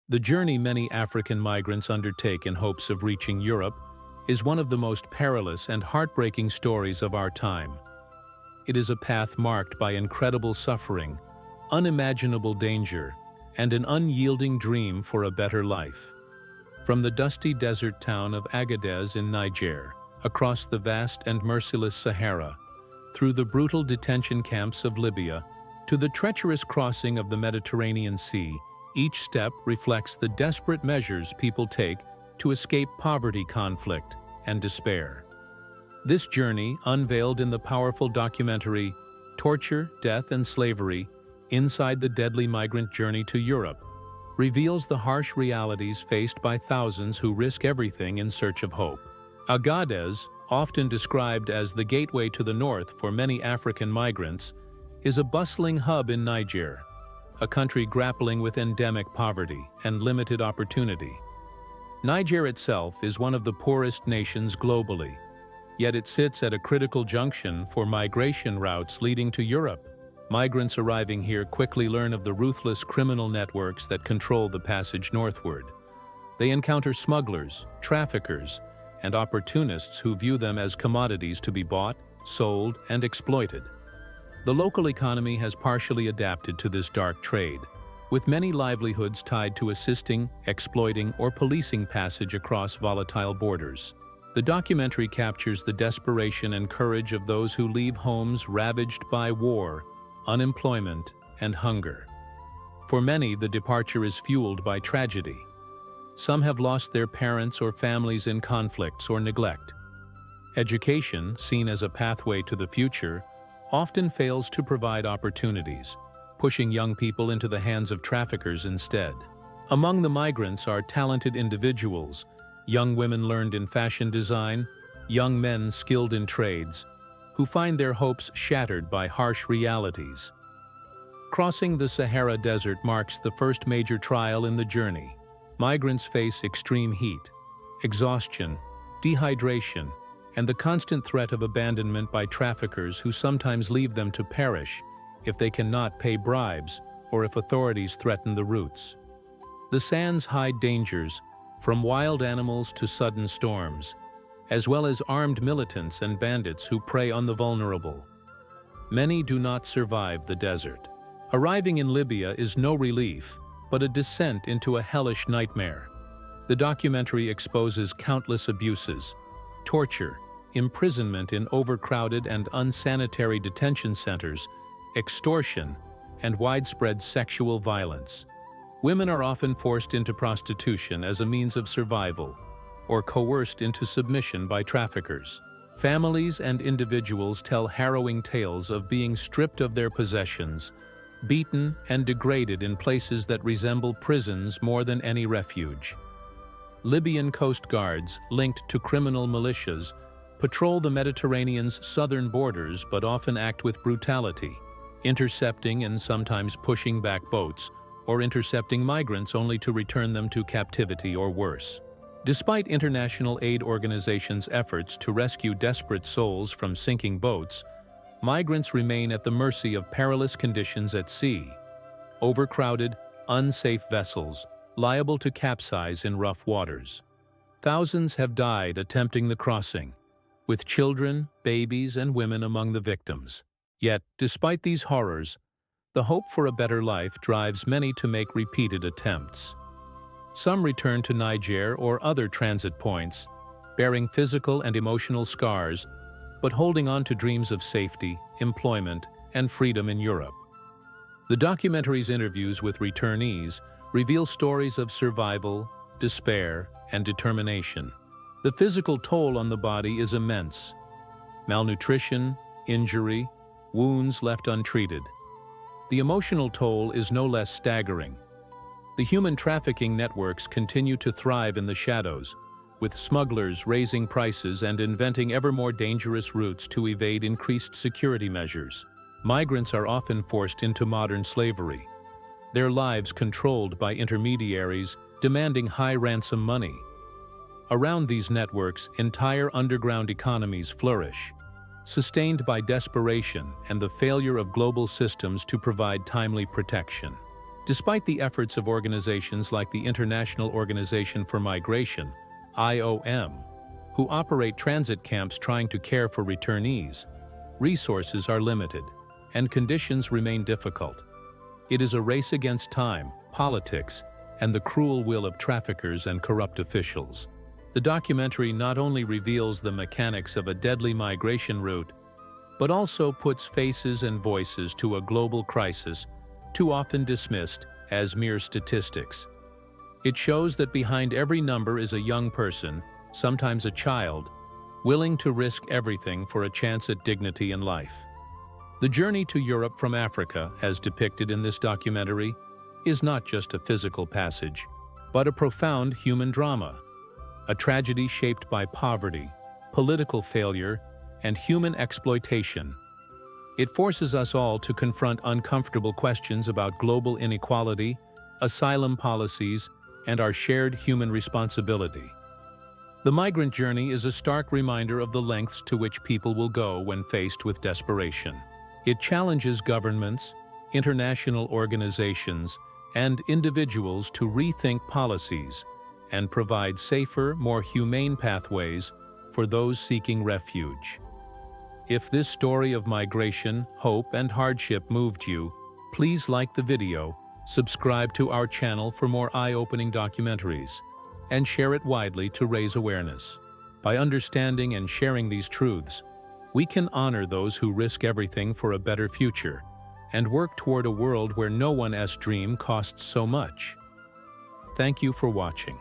The journey many African migrants undertake in hopes of reaching Europe is one of the most perilous and heartbreaking stories of our time. It is a path marked by incredible suffering, unimaginable danger, and an unyielding dream for a better life. From the dusty desert town of Agadez in Niger, across the vast and merciless Sahara, through the brutal detention camps of Libya, to the treacherous crossing of the Mediterranean Sea, each step reflects the desperate measures people take to escape poverty, conflict, and despair. This journey, unveiled in the powerful documentary Torture, Death, and Slavery: Inside the Deadly Migrant Journey to Europe, reveals the harsh realities faced by thousands who risk everything in search of hope. Agadez, often described as the gateway to the north for many African migrants, is a bustling hub in Niger, a country grappling with endemic poverty and limited opportunity. Niger itself is one of the poorest nations globally, yet it sits at a critical junction for migration routes leading to Europe. Migrants arriving here quickly learn of the ruthless criminal networks that control the passage northward. They encounter smugglers, traffickers, and opportunists who view them as commodities to be bought, sold, and exploited. The local economy has partially adapted to this dark trade, with many livelihoods tied to assisting, exploiting, or policing passage across volatile borders. The documentary captures the desperation and courage of those who leave homes ravaged by war, unemployment, and hunger. For many, the departure is fueled by tragedy. Some have lost their parents or families in conflicts or neglect. Education, seen as a pathway to the future, often fails to provide opportunities, pushing young people into the hands of traffickers instead. Among the migrants are talented individuals, young women learned in fashion design, young men skilled in trades, who find their hopes shattered by harsh realities. Crossing the Sahara Desert marks the first major trial in the journey. Migrants face extreme heat, exhaustion, dehydration, and the constant threat of abandonment by traffickers who sometimes leave them to perish if they cannot pay bribes or if authorities threaten the routes. The sands hide dangers, from wild animals to sudden storms, as well as armed militants and bandits who prey on the vulnerable. Many do not survive the desert. Arriving in Libya is no relief, but a descent into a hellish nightmare. The documentary exposes countless abuses, torture, imprisonment in overcrowded and unsanitary detention centers, extortion, and widespread sexual violence. Women are often forced into prostitution as a means of survival, or coerced into submission by traffickers. Families and individuals tell harrowing tales of being stripped of their possessions, beaten and degraded in places that resemble prisons more than any refuge. Libyan coast guards, linked to criminal militias, patrol the Mediterranean's southern borders but often act with brutality, intercepting and sometimes pushing back boats, or intercepting migrants only to return them to captivity or worse. Despite international aid organizations' efforts to rescue desperate souls from sinking boats, migrants remain at the mercy of perilous conditions at sea. Overcrowded, unsafe vessels, liable to capsize in rough waters. Thousands have died attempting the crossing, with children, babies, and women among the victims. Yet, despite these horrors, the hope for a better life drives many to make repeated attempts. Some return to Niger or other transit points, bearing physical and emotional scars, but holding on to dreams of safety, employment, and freedom in Europe. The documentary's interviews with returnees reveal stories of survival, despair, and determination. The physical toll on the body is immense: malnutrition, injury, wounds left untreated. The emotional toll is no less staggering. The human trafficking networks continue to thrive in the shadows, with smugglers raising prices and inventing ever more dangerous routes to evade increased security measures. Migrants are often forced into modern slavery, their lives controlled by intermediaries demanding high ransom money. Around these networks, entire underground economies flourish, sustained by desperation and the failure of global systems to provide timely protection. Despite the efforts of organizations like the International Organization for Migration, IOM, who operate transit camps trying to care for returnees, resources are limited, and conditions remain difficult. It is a race against time, politics, and the cruel will of traffickers and corrupt officials. The documentary not only reveals the mechanics of a deadly migration route, but also puts faces and voices to a global crisis too often dismissed as mere statistics. It shows that behind every number is a young person, sometimes a child, willing to risk everything for a chance at dignity in life. The journey to Europe from Africa, as depicted in this documentary, is not just a physical passage, but a profound human drama, a tragedy shaped by poverty, political failure, and human exploitation. It forces us all to confront uncomfortable questions about global inequality, asylum policies, and our shared human responsibility. The migrant journey is a stark reminder of the lengths to which people will go when faced with desperation. It challenges governments, international organizations, and individuals to rethink policies and provide safer, more humane pathways for those seeking refuge. If this story of migration, hope, and hardship moved you, please like the video, subscribe to our channel for more eye-opening documentaries, and share it widely to raise awareness. By understanding and sharing these truths, we can honor those who risk everything for a better future and work toward a world where no one's dream costs so much. Thank you for watching.